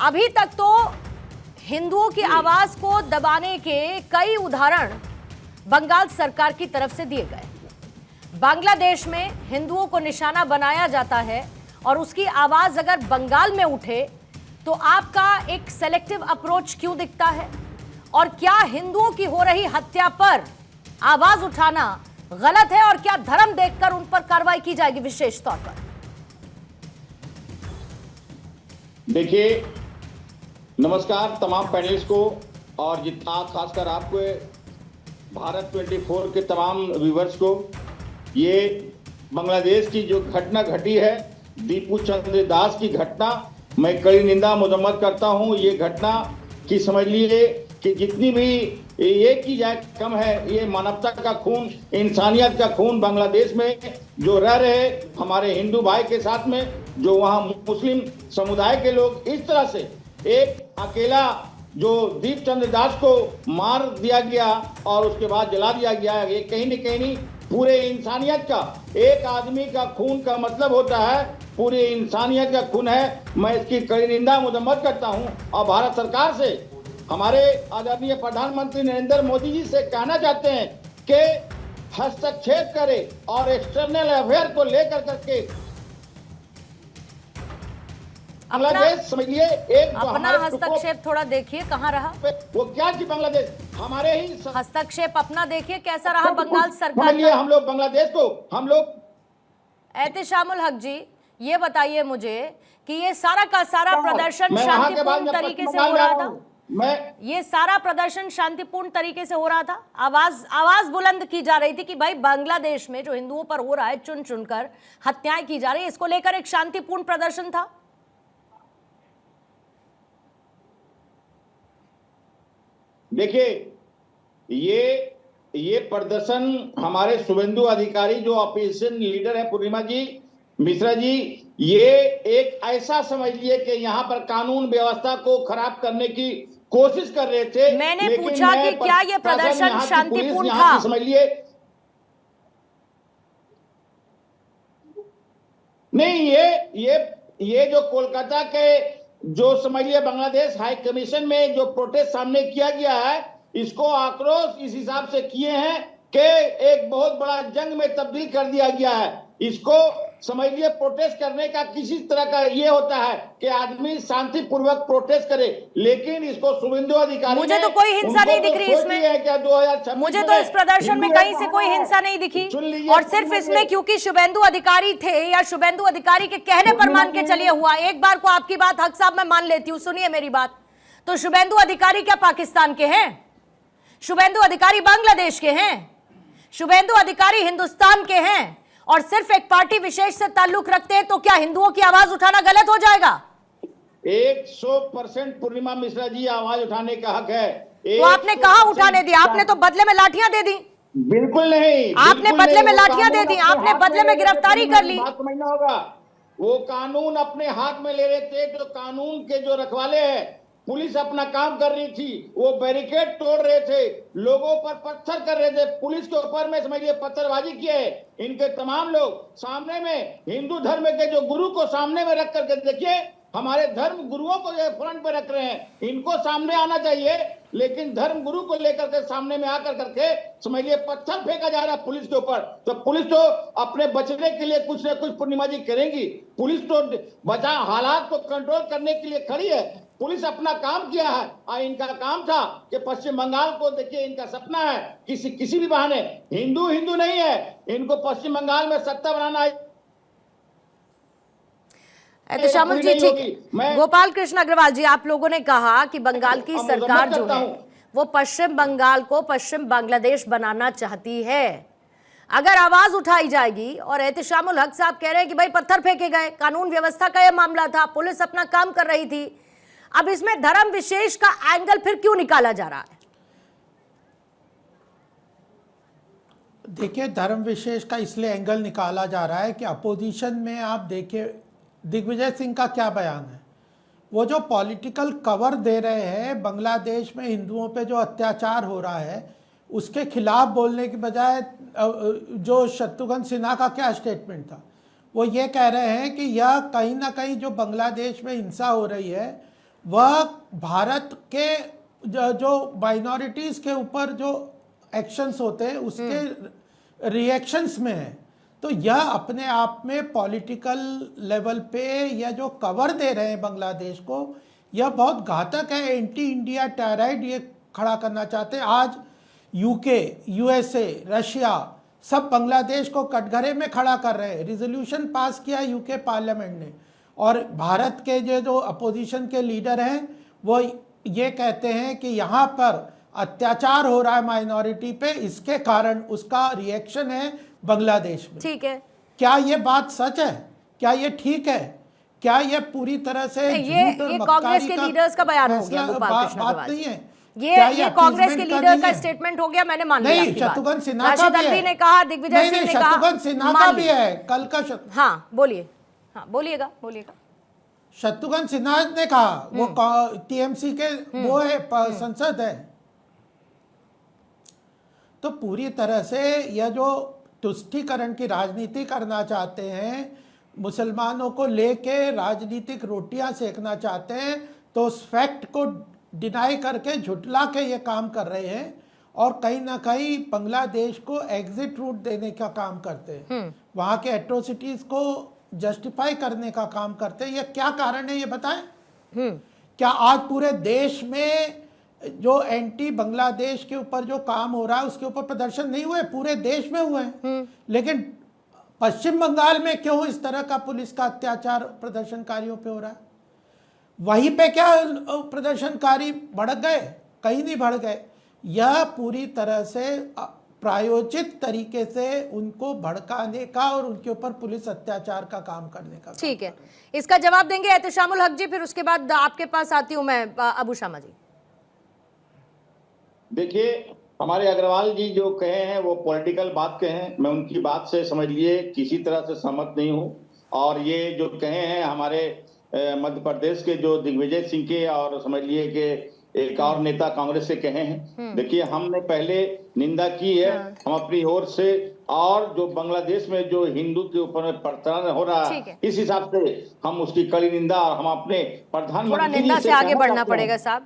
अभी तक तो हिंदुओं की आवाज को दबाने के कई उदाहरण बंगाल सरकार की तरफ से दिए गए। बांग्लादेश में हिंदुओं को निशाना बनाया जाता है और उसकी आवाज अगर बंगाल में उठे तो आपका एक सेलेक्टिव अप्रोच क्यों दिखता है? और क्या हिंदुओं की हो रही हत्या पर आवाज उठाना गलत है और क्या धर्म देखकर उन पर कार्रवाई की जाएगी विशेष तौर पर? देखिए, नमस्कार तमाम पैनलिस्ट को और खासकर आपको, भारत 24 के तमाम व्यूवर्स को। ये बांग्लादेश की जो घटना घटी है, दीपू चंद्र दास की घटना, मैं कड़ी निंदा मजम्मत करता हूं। ये घटना की समझ लीजिए कि जितनी भी ये की जाए कम है। ये मानवता का खून, इंसानियत का खून बांग्लादेश में जो रह रहे हमारे हिंदू भाई के साथ में, जो वहाँ मुस्लिम समुदाय के लोग इस तरह से एक अकेला जो दीप चंद्र दास को मार दिया गया और उसके बाद जला दिया गया, ये कहीं न कहीं पूरे इंसानियत का, एक आदमी का खून का मतलब होता है पूरी इंसानियत का खून है। मैं इसकी कड़ी निंदा मजम्मत करता हूं और भारत सरकार से, हमारे आदरणीय प्रधानमंत्री नरेंद्र मोदी जी से कहना चाहते हैं कि हस्तक्षेप करे और एक्सटर्नल अफेयर को लेकर करके बांग्लादेश समझिए एक अपना हस्तक्षेप थोड़ा देखिए कहाँ रहा। वो क्या थी बांग्लादेश, हमारे ही हस्तक्षेप अपना देखिए कैसा रहा बंगाल सरकार का। हम लोग बांग्लादेश को एहतेशामुल हक जी, ये बताइए मुझे कि ये सारा का सारा प्रदर्शन शांतिपूर्ण तरीके से हो रहा था? ये सारा प्रदर्शन शांतिपूर्ण तरीके से हो रहा था? आवाज बुलंद की जा रही थी कि भाई बांग्लादेश में जो हिंदुओं पर हो रहा है, चुन चुनकर हत्याएं की जा रही है, इसको लेकर एक शांतिपूर्ण प्रदर्शन था? देखिए, ये प्रदर्शन हमारे शुभेंदु अधिकारी जो अपोजिशन लीडर है, पूर्णिमा जी मिश्रा जी, ये एक ऐसा समझ लिए कि यहाँ पर कानून व्यवस्था को खराब करने की कोशिश कर रहे थे। मैंने पूछा कि क्या ये प्रदर्शन शांतिपूर्ण था? समझ लिए नहीं, ये जो कोलकाता के जो समझ लिया बांग्लादेश हाई कमीशन में जो प्रोटेस्ट सामने किया गया है, इसको आक्रोश इस हिसाब से किए हैं कि एक बहुत बड़ा जंग में तब्दील कर दिया गया है। इसको समझ लिए प्रोटेस्ट करने का किसी तरह का ये होता है कि आदमी शांतिपूर्वक प्रोटेस्ट करे, लेकिन इसको शुभेंदु अधिकारी, मुझे तो कोई हिंसा नहीं दिख रही इसमें। क्या 2026 मुझे तो इस प्रदर्शन में कहीं से कोई हिंसा नहीं दिखी, और सिर्फ इसमें क्योंकि शुभेंदु अधिकारी थे या शुभेंदु अधिकारी के कहने पर मान के चलिए हुआ। एक बार को आपकी बात हक साहब मैं मान लेती हूँ, सुनिए मेरी बात। तो शुभेंदु अधिकारी क्या पाकिस्तान के हैं? शुभेंदु अधिकारी बांग्लादेश के हैं? शुभेंदु अधिकारी हिंदुस्तान के हैं और सिर्फ एक पार्टी विशेष से ताल्लुक रखते हैं, तो क्या हिंदुओं की आवाज उठाना गलत हो जाएगा? 100% पूर्णिमा मिश्रा जी, आवाज उठाने का हक है। तो आपने कहा उठाने दिया? आपने तो बदले में लाठियां दे दी। बिल्कुल नहीं, आपने बदले में लाठियां दे दी, आपने बदले में गिरफ्तारी कर ली। बात समझना होगा, वो कानून अपने हाथ में ले रहे थे, जो कानून के जो रखवाले हैं। पुलिस अपना काम कर रही थी, वो बैरिकेड तोड़ रहे थे, लोगों पर पत्थर कर रहे थे, पुलिस के ऊपर में समझिए पत्थरबाजी किए है। इनके तमाम लोग सामने में हिंदू धर्म के जो गुरु को सामने में रख करके देखिए, हमारे धर्म गुरुओं को जो फ्रंट पे रख रहे हैं, इनको सामने आना चाहिए, लेकिन धर्म गुरु को लेकर के सामने में आकर करके समझिए पत्थर फेंका जा रहा है पुलिस के ऊपर। तो पुलिस तो अपने बचने के लिए कुछ न कुछ पूर्णिमा जी करेंगी। पुलिस तो हालात को कंट्रोल करने के लिए खड़ी है। पुलिस अपना काम किया है और इनका काम था कि पश्चिम बंगाल को देखिए, इनका सपना है किसी भी बहाने, हिंदू नहीं है, इनको पश्चिम बंगाल में सत्ता बनाना है। एहतेशामुल जी, ठीक। गोपाल कृष्ण अग्रवाल जी, आप लोगों ने कहा कि बंगाल की सरकार जो है वो पश्चिम बंगाल को पश्चिम बांग्लादेश बनाना चाहती है। अगर आवाज उठाई जाएगी, और एहतेशामुल हक साहब कह रहे हैं कि भाई पत्थर फेंके गए, कानून व्यवस्था का यह मामला था, पुलिस अपना काम कर रही थी, अब इसमें धर्म विशेष का एंगल फिर क्यों निकाला जा रहा है? देखिए, धर्म विशेष का इसलिए एंगल निकाला जा रहा है कि अपोजिशन में आप देखिए दिग्विजय सिंह का क्या बयान है। वो जो पॉलिटिकल कवर दे रहे हैं बांग्लादेश में हिंदुओं पे जो अत्याचार हो रहा है, उसके खिलाफ बोलने की बजाय जो शत्रुघ्न सिन्हा का क्या स्टेटमेंट था, वो ये कह रहे हैं कि यह कहीं ना कहीं जो बांग्लादेश में हिंसा हो रही है वह भारत के जो माइनॉरिटीज के ऊपर जो एक्शंस होते हैं उसके रिएक्शंस में है। तो यह अपने आप में पॉलिटिकल लेवल पे यह जो कवर दे रहे हैं बांग्लादेश को, यह बहुत घातक है। एंटी इंडिया टेरराइड ये खड़ा करना चाहते हैं। आज यूके, यूएसए, रशिया सब बांग्लादेश को कटघरे में खड़ा कर रहे हैं। रिजोल्यूशन पास किया यूके पार्लियामेंट ने, और भारत के जो अपोजिशन के लीडर हैं वो ये कहते हैं कि यहाँ पर अत्याचार हो रहा है माइनॉरिटी पे, इसके कारण उसका रिएक्शन है बांग्लादेश में। ठीक है, क्या ये बात सच है? क्या ये ठीक है? क्या ये पूरी तरह से ये झूठ और कांग्रेस मक्कारी के का लीडर्स का बयान हो फैसला- गया गोपाल कृष्ण बात अग्रवाल नहीं जी। है। क्या ये कांग्रेस के appeasement लीडर नहीं का है? स्टेटमेंट हो गया, मैंने मान लिया नहीं, आपकी बात। शत्रुघ्न सिन्हा का राशिद भी अल्वी है। ने कहा, दिग्विजय सिंह ने कहा, शत्रुघ्न सिन्हा मान का भी लिया। है। कल का हाँ बोलिए, हाँ बोलिएगा बोलिएगा। शत्रुघ्न सिन्हा ने कहा, वो टीएमसी के वो है, संसद है। तो पूरी तरह से यह जो तुष्टीकरण की राजनीति करना चाहते हैं, मुसलमानों को लेके राजनीतिक रोटियां सेकना चाहते हैं, तो उस फैक्ट को डिनाई करके झुटला के ये काम कर रहे हैं, और कहीं ना कहीं बांग्लादेश को एग्जिट रूट देने का काम करते हैं, वहाँ के एट्रोसिटीज को जस्टिफाई करने का काम करते हैं। ये क्या कारण है ये बताएं? क्या आज पूरे देश में जो एंटी बांग्लादेश के ऊपर जो काम हो रहा है उसके ऊपर प्रदर्शन नहीं हुए? पूरे देश में हुए हैं। लेकिन पश्चिम बंगाल में क्यों इस तरह का पुलिस का अत्याचार प्रदर्शनकारियों पे हो रहा है? वहीं पे क्या प्रदर्शनकारी भड़क गए? कहीं नहीं भड़क गए। यह पूरी तरह से प्रायोजित तरीके से उनको भड़काने का और उनके ऊपर पुलिस अत्याचार का काम करने का। ठीक है, इसका जवाब देंगे एहतेशामुल हक जी, फिर उसके बाद आपके पास आती हूं मैं, अबू शामा जी। देखिए, हमारे अग्रवाल जी जो कहे हैं वो पॉलिटिकल बात कहे हैं। मैं उनकी बात से समझ लिए किसी तरह से सहमत नहीं हूं। और ये जो कहे हैं हमारे मध्य प्रदेश के जो दिग्विजय सिंह के, और समझ लिए कि एक और नेता कांग्रेस से कहे हैं। देखिए, हमने पहले निंदा की है हम अपनी ओर से, और जो बांग्लादेश में जो हिंदू के ऊपर प्रताड़ना हो रहा है इस हिसाब से हम उसकी कड़ी निंदा, और हम अपने प्रधानमंत्री निंदा से आगे बढ़ना पड़ेगा साहब,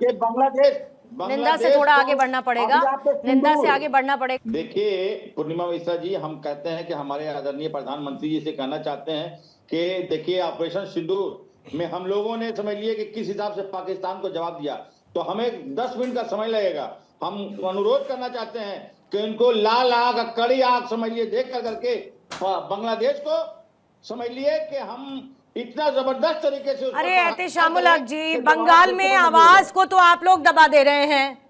निंदा से थोड़ा आगे बढ़ना पड़ेगा, निंदा से आगे बढ़ना पड़ेगा। देखिए पूर्णिमा मिश्रा जी, हम कहते हैं कि हमारे आदरणीय प्रधानमंत्री जी से कहना चाहते हैं कि देखिए, ऑपरेशन सिंदूर में हम लोगों ने समझ लिए कि किस हिसाब से पाकिस्तान को जवाब दिया, तो हमें 10 मिनट का समय लगेगा। हम अनुरोध करना चाहते हैं कि उनको लाल आग, कड़ी आग समझ लिए देख करके बांग्लादेश को समझ लिए कि हम इतना जबरदस्त तरीके से। अरे एहतेशामुल हक जी, बंगाल में आवाज को तो आप लोग दबा दे रहे हैं।